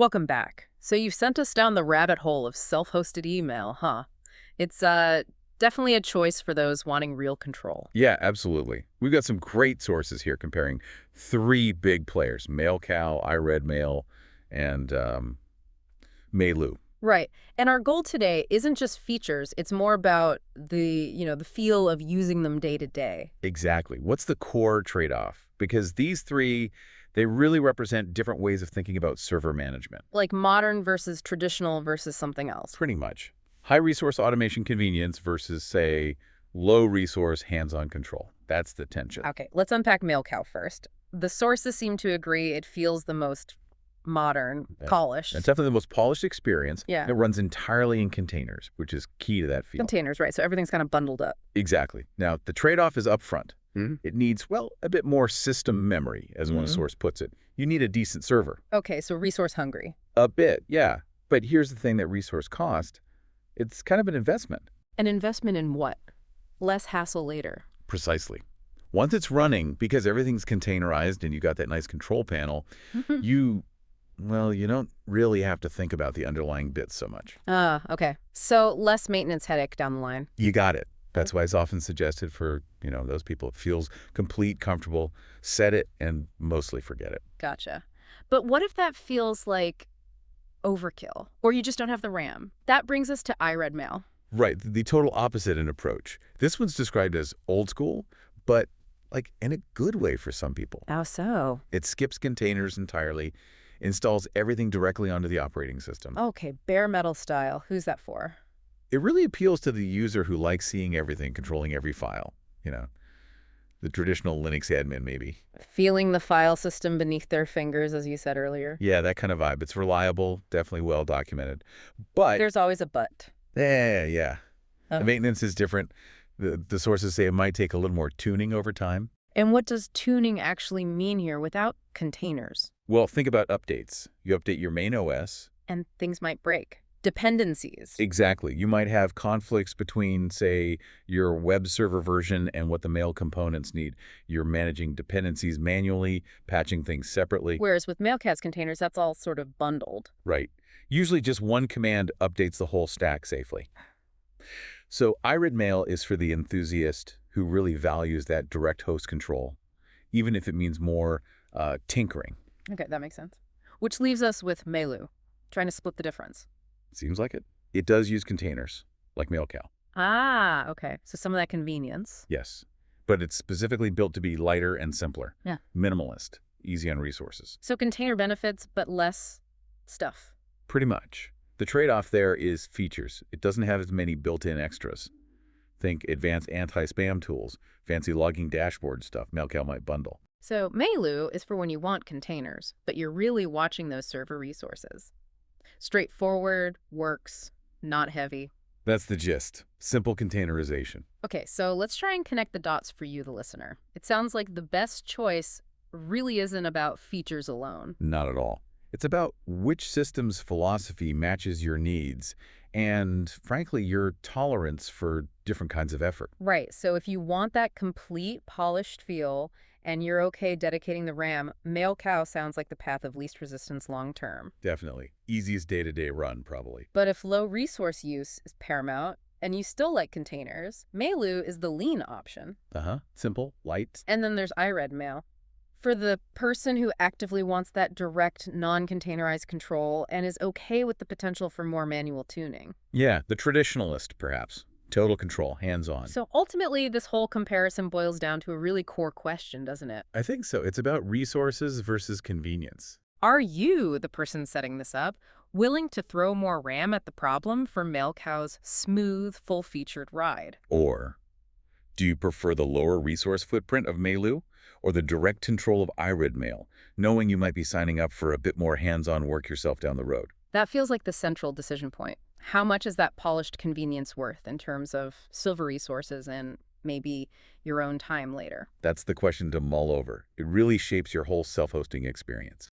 Welcome back. So you've sent us down the rabbit hole of self-hosted email, huh? It's definitely a choice for those wanting real control. Yeah, absolutely. We've got some great sources here comparing three big players, Mailcow, iRedMail, and Mailu. Right. And our goal today isn't just features, it's more about the feel of using them day to day. Exactly. What's the core trade-off? Because these three, they really represent different ways of thinking about server management. Like modern versus traditional versus something else. Pretty much. High-resource automation convenience versus, say, low-resource hands-on control. That's the tension. Okay, let's unpack Mailcow first. The sources seem to agree it feels the most modern, polished. It's definitely the most polished experience. Yeah. It runs entirely in containers, which is key to that feel. Containers, right? So everything's kind of bundled up. Exactly. Now, the trade-off is upfront. It needs, well, a bit more system memory, as one source puts it. You need a decent server. Okay, so resource hungry. A bit, yeah. But here's the thing that resource cost. It's kind of an investment. An investment in what? Less hassle later. Precisely. Once it's running, because everything's containerized and you got that nice control panel, you don't really have to think about the underlying bits so much. Okay. So less maintenance headache down the line. You got it. That's why it's often suggested for, those people. It feels complete, comfortable, set it, and mostly forget it. Gotcha. But what if that feels like overkill, or you just don't have the RAM? That brings us to iRedMail. Right, the total opposite in approach. This one's described as old school, but like in a good way for some people. How so? It skips containers entirely, installs everything directly onto the operating system. Okay, bare metal style. Who's that for? It really appeals to the user who likes seeing everything, controlling every file. The traditional Linux admin, maybe. Feeling the file system beneath their fingers, as you said earlier. Yeah, that kind of vibe. It's reliable, definitely well documented. But There's always a but. yeah. The maintenance is different. The sources say it might take a little more tuning over time. And what does tuning actually mean here without containers? Well, think about updates. You update your main OS. And things might break. Dependencies. Exactly. You might have conflicts between, say, your web server version and what the mail components need. You're managing dependencies manually, patching things separately. Whereas with Mailcow's containers, that's all sort of bundled. Right. Usually just one command updates the whole stack safely. So iRedMail is for the enthusiast who really values that direct host control, even if it means more tinkering. Okay, that makes sense. Which leaves us with Mailu, trying to split the difference. Seems like it. It does use containers, like Mailcow. Ah, okay. So some of that convenience. Yes. But it's specifically built to be lighter and simpler. Yeah. Minimalist, easy on resources. So container benefits, but less stuff. Pretty much. The trade-off there is features. It doesn't have as many built-in extras. Think advanced anti-spam tools, fancy logging dashboard stuff Mailcow might bundle. So Mailu is for when you want containers, but you're really watching those server resources. Straightforward, works, not heavy. That's the gist. Simple containerization. Okay, so let's try and connect the dots for you, the listener. It sounds like the best choice really isn't about features alone. Not at all. It's about which system's philosophy matches your needs and, frankly, your tolerance for different kinds of effort. Right, so if you want that complete, polished feel and you're okay dedicating the RAM, Mailcow sounds like the path of least resistance long term. Definitely. Easiest day-to-day run, probably. But if low resource use is paramount and you still like containers, Mailu is the lean option. Simple, light. And then there's iRedMail. For the person who actively wants that direct, non-containerized control and is okay with the potential for more manual tuning. Yeah, the traditionalist, perhaps. Total control, hands-on. So ultimately, this whole comparison boils down to a really core question, doesn't it? I think so. It's about resources versus convenience. Are you, the person setting this up, willing to throw more RAM at the problem for Mailcow's smooth, full-featured ride? Or do you prefer the lower resource footprint of Mailu or the direct control of iRedMail, knowing you might be signing up for a bit more hands-on work yourself down the road? That feels like the central decision point. How much is that polished convenience worth in terms of silver resources and maybe your own time later? That's the question to mull over. It really shapes your whole self-hosting experience.